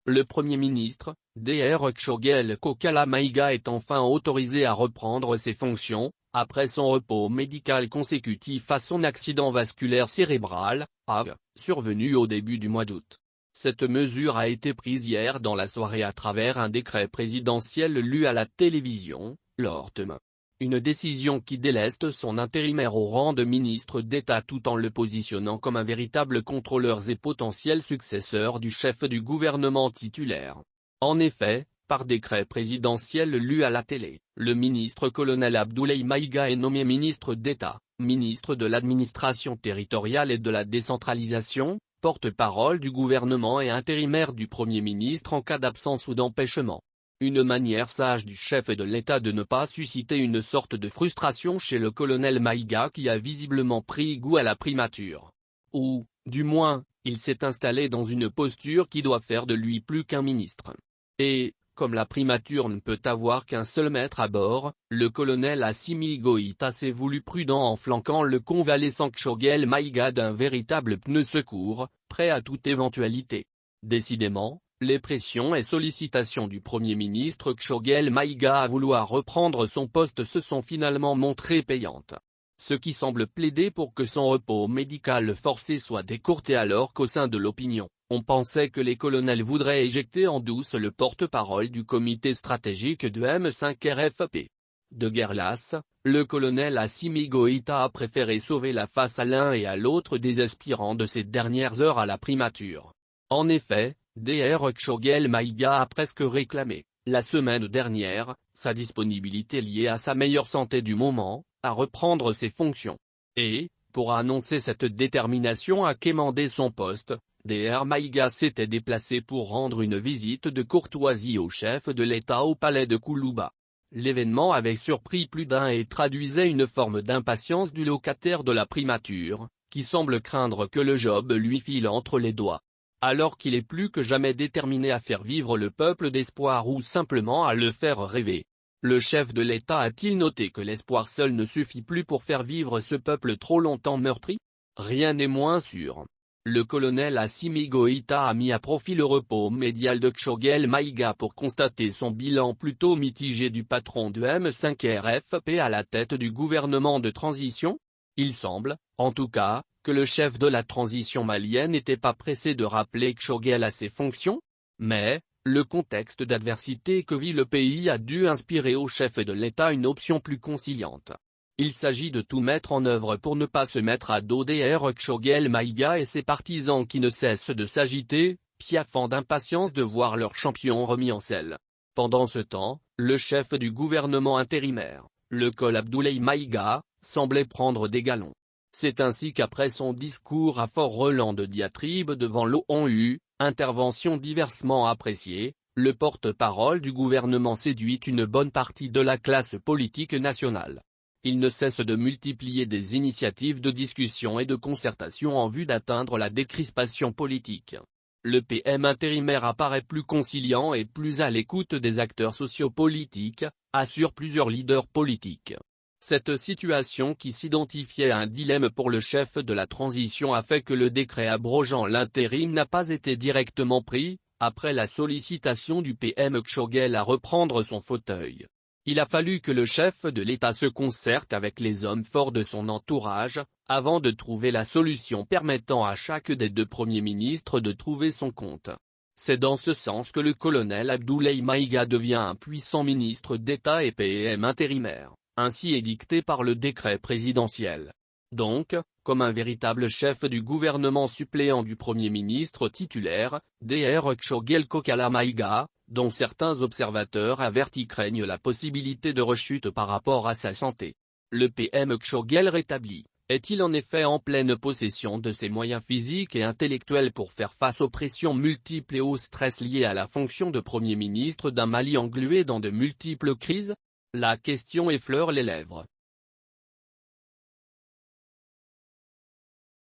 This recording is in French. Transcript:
Le Premier ministre, Dr Kshogel Kokala Maïga est enfin autorisé à reprendre ses fonctions, après son repos médical consécutif à son accident vasculaire cérébral, AVC, survenu au début du mois d'août. Cette mesure a été prise hier dans la soirée à travers un décret présidentiel lu à la télévision, l'ORTM. Une décision qui déleste son intérimaire au rang de ministre d'État tout en le positionnant comme un véritable contrôleur et potentiel successeur du chef du gouvernement titulaire. En effet, par décret présidentiel lu à la télé, le ministre-colonel Abdoulaye Maïga est nommé ministre d'État, ministre de l'administration territoriale et de la décentralisation, porte-parole du gouvernement et intérimaire du Premier ministre en cas d'absence ou d'empêchement. Une manière sage du chef de l'État de ne pas susciter une sorte de frustration chez le colonel Maïga qui a visiblement pris goût à la primature. Ou, du moins, il s'est installé dans une posture qui doit faire de lui plus qu'un ministre. Et, comme la primature ne peut avoir qu'un seul maître à bord, le colonel Assimi Goïta s'est voulu prudent en flanquant le convalescent Kshogel Maïga d'un véritable pneu secours, prêt à toute éventualité. Décidément, les pressions et sollicitations du Premier ministre Kshogel Maïga à vouloir reprendre son poste se sont finalement montrées payantes. Ce qui semble plaider pour que son repos médical forcé soit décourté alors qu'au sein de l'opinion, on pensait que les colonels voudraient éjecter en douce le porte-parole du comité stratégique de M5 RFP. De guerre lasse, le colonel Assimi Goïta a préféré sauver la face à l'un et à l'autre des aspirants de ces dernières heures à la primature. En effet, Dr Kshogel Maïga a presque réclamé, la semaine dernière, sa disponibilité liée à sa meilleure santé du moment, à reprendre ses fonctions. Et, pour annoncer cette détermination à quémander son poste, Dr Maïga s'était déplacé pour rendre une visite de courtoisie au chef de l'État au palais de Koulouba. L'événement avait surpris plus d'un et traduisait une forme d'impatience du locataire de la primature, qui semble craindre que le job lui file entre les doigts. Alors qu'il est plus que jamais déterminé à faire vivre le peuple d'espoir ou simplement à le faire rêver. Le chef de l'État a-t-il noté que l'espoir seul ne suffit plus pour faire vivre ce peuple trop longtemps meurtri? Rien n'est moins sûr. Le colonel Assimi Goïta a mis à profit le repos médial de Kshogel Maïga pour constater son bilan plutôt mitigé du patron de M5 RFP à la tête du gouvernement de transition. Il semble, en tout cas, que le chef de la transition malienne n'était pas pressé de rappeler Kshogel à ses fonctions. Mais, le contexte d'adversité que vit le pays a dû inspirer au chef de l'État une option plus conciliante. Il s'agit de tout mettre en œuvre pour ne pas se mettre à dos Dr Kshogel Maïga et ses partisans qui ne cessent de s'agiter, piaffant d'impatience de voir leur champion remis en selle. Pendant ce temps, le chef du gouvernement intérimaire, le col Abdoulaye Maïga, semblait prendre des galons. C'est ainsi qu'après son discours à fort relent de diatribe devant l'ONU, intervention diversement appréciée, le porte-parole du gouvernement séduit une bonne partie de la classe politique nationale. Il ne cesse de multiplier des initiatives de discussion et de concertation en vue d'atteindre la décrispation politique. Le PM intérimaire apparaît plus conciliant et plus à l'écoute des acteurs sociopolitiques, assurent plusieurs leaders politiques. Cette situation qui s'identifiait à un dilemme pour le chef de la transition a fait que le décret abrogeant l'intérim n'a pas été directement pris, après la sollicitation du PM Kshogel à reprendre son fauteuil. Il a fallu que le chef de l'État se concerte avec les hommes forts de son entourage, avant de trouver la solution permettant à chaque des deux premiers ministres de trouver son compte. C'est dans ce sens que le colonel Abdoulaye Maïga devient un puissant ministre d'État et PM intérimaire, ainsi édicté par le décret présidentiel. Donc, comme un véritable chef du gouvernement suppléant du Premier ministre titulaire, Dr Kshogel Kokala Maïga, dont certains observateurs avertis craignent la possibilité de rechute par rapport à sa santé. Le PM Kshogel rétabli, est-il en effet en pleine possession de ses moyens physiques et intellectuels pour faire face aux pressions multiples et au stress liés à la fonction de Premier ministre d'un Mali englué dans de multiples crises? La question effleure les lèvres.